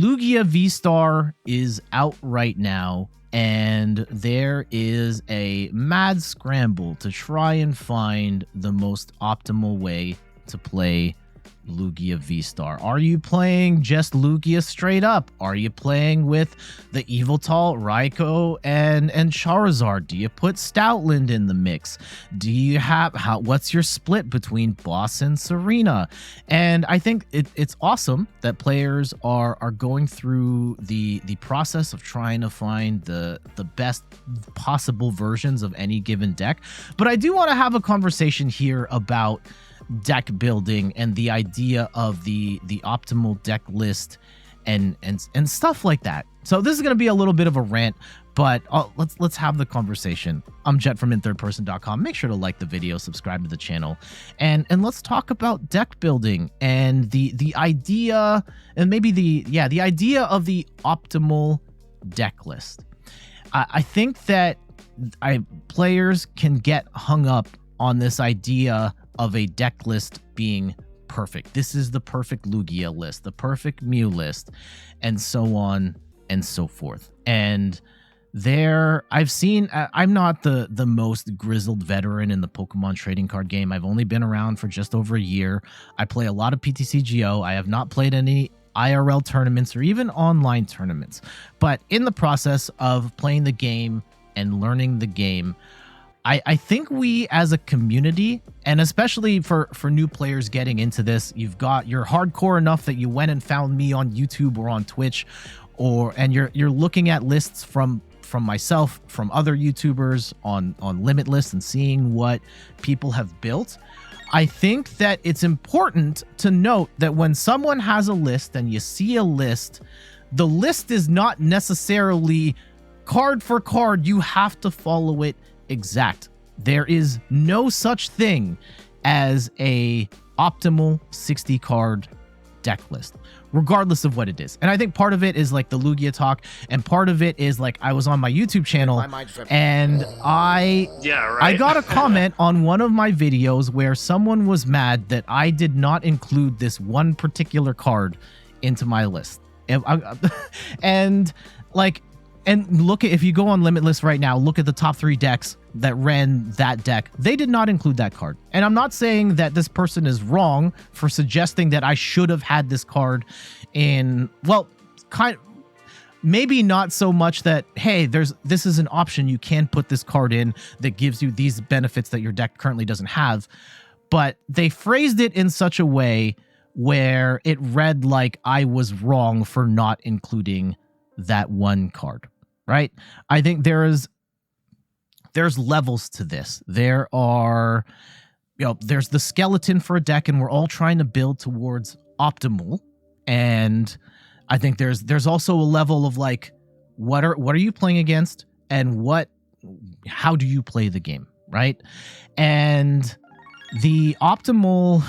Lugia V-Star is out right now, and there is a mad scramble to try and find the most optimal way to play Lugia V-Star. Are you playing just Lugia straight up? Are you playing with the Eviltal, Raikou, and Charizard? Do you put Stoutland in the mix? Do you have what's your split between Boss and Serena? And I think it's awesome that players are going through the process of trying to find the best possible versions of any given deck. But I do want to have a conversation here about deck building and the idea of the optimal deck list and stuff like that. So this is going to be a little bit of a rant, but let's have the conversation. I'm Jet from inthirdperson.com. Make sure to like the video, subscribe to the channel, and let's talk about deck building and the idea, and maybe the idea of the optimal deck list. I think that players can get hung up on this idea of a deck list being perfect. This is the perfect Lugia list, the perfect Mew list, and so on and so forth. And I've seen, I'm not the most grizzled veteran in the Pokemon trading card game. I've only been around for just over a year. I play a lot of PTCGO. I have not played any IRL tournaments or even online tournaments. But in the process of playing the game and learning the game, I think we as a community, and especially for new players getting into this, you're hardcore enough that you went and found me on YouTube or on Twitch, and you're looking at lists from myself, from other YouTubers on Limitless, and seeing what people have built. I think that it's important to note that when someone has a list and you see a list, the list is not necessarily card for card. You have to follow it exact. There is no such thing as a optimal 60 card deck list, regardless of what it is. And I think part of it is like the Lugia talk, and part of it is like I was on my YouTube channel and I got a comment on one of my videos where someone was mad that I did not include this one particular card into my list. And look at, if you go on Limitless right now, look at the top 3 decks that ran that deck. They did not include that card. And I'm not saying that this person is wrong for suggesting that I should have had this card in, well, maybe not so much that, hey, this is an option. You can put this card in that gives you these benefits that your deck currently doesn't have. But they phrased it in such a way where it read like I was wrong for not including that one card. Right? I think there's levels to this. There's the skeleton for a deck, and we're all trying to build towards optimal. And I think there's also a level of like, what are you playing against, and how do you play the game, right? And the optimal,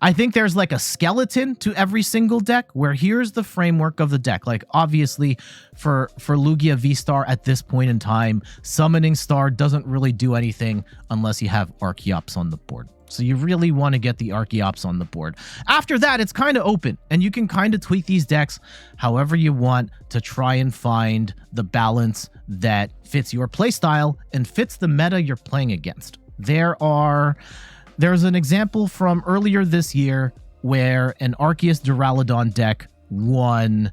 I think there's like a skeleton to every single deck, where here's the framework of the deck. Like obviously for Lugia V-Star at this point in time, Summoning Star doesn't really do anything unless you have Archeops on the board. So you really want to get the Archeops on the board. After that, it's kind of open, and you can kind of tweak these decks however you want to try and find the balance that fits your playstyle and fits the meta you're playing against. There's an example from earlier this year where an Arceus Duraludon deck won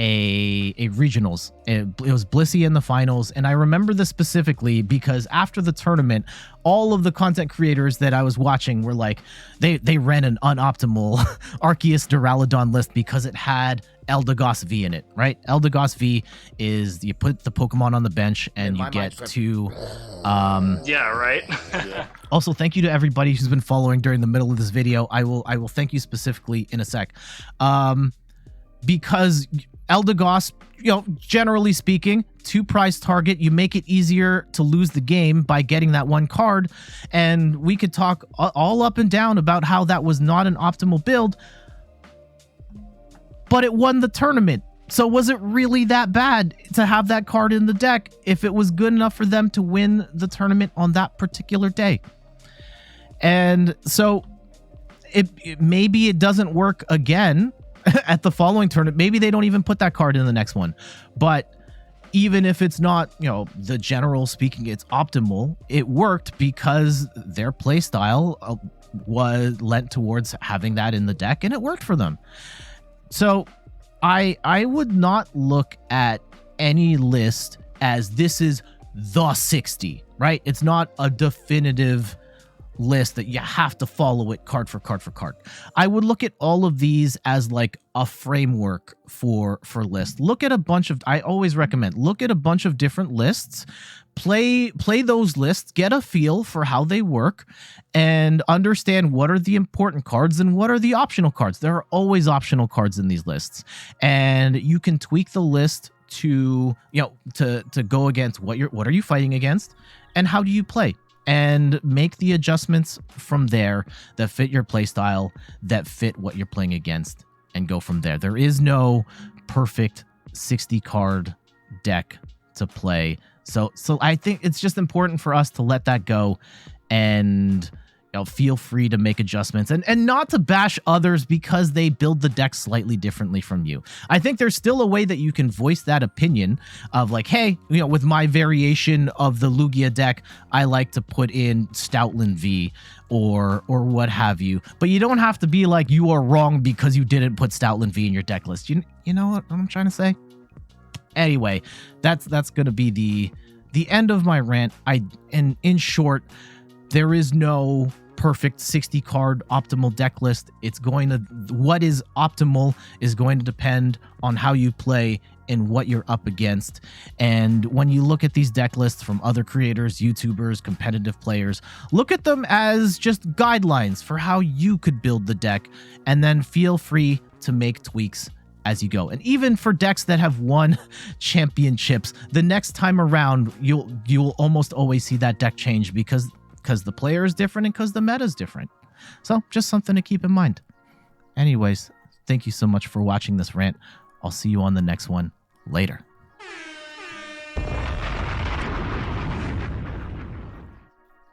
a regionals. It was Blissey in the finals, and I remember this specifically because after the tournament, all of the content creators that I was watching were like, they ran an unoptimal Arceus Duraludon list because it had Eldegoss V in it, right? Eldegoss V is, you put the Pokemon on the bench and you get to yeah, right. Also, thank you to everybody who's been following during the middle of this video. I will thank you specifically in a sec. Because Eldegoss, generally speaking, 2 prize target, you make it easier to lose the game by getting that one card. And we could talk all up and down about how that was not an optimal build, but it won the tournament. So was it really that bad to have that card in the deck if it was good enough for them to win the tournament on that particular day? And so maybe it doesn't work again at the following tournament. Maybe they don't even put that card in the next one. But even if it's not, the general speaking, it's optimal, it worked because their play style was lent towards having that in the deck, and it worked for them. So I would not look at any list as this is the 60, right? It's not a definitive list that you have to follow it card for card for card. I would look at all of these as like a framework for lists. I always recommend look at a bunch of different lists, play those lists, get a feel for how they work, and understand what are the important cards and what are the optional cards. There are always optional cards in these lists, and you can tweak the list to go against what are you fighting against and how do you play, and make the adjustments from there that fit your play style, that fit what you're playing against, and go from there. There is no perfect 60 card deck to play. So I think it's just important for us to let that go and feel free to make adjustments and not to bash others because they build the deck slightly differently from you. I think there's still a way that you can voice that opinion of like, hey, with my variation of the Lugia deck, I like to put in Stoutland V or what have you. But you don't have to be like, you are wrong because you didn't put Stoutland V in your deck list. You know what I'm trying to say? Anyway, that's going to be the end of my rant. And in short, there is no perfect 60 card optimal deck list. What is optimal is going to depend on how you play and what you're up against. And when you look at these deck lists from other creators, YouTubers, competitive players, look at them as just guidelines for how you could build the deck, and then feel free to make tweaks as you go. And even for decks that have won championships, the next time around, you'll almost always see that deck change because the player is different and because the meta is different. So just something to keep in mind. Anyways, thank you so much for watching this rant. I'll see you on the next one. Later.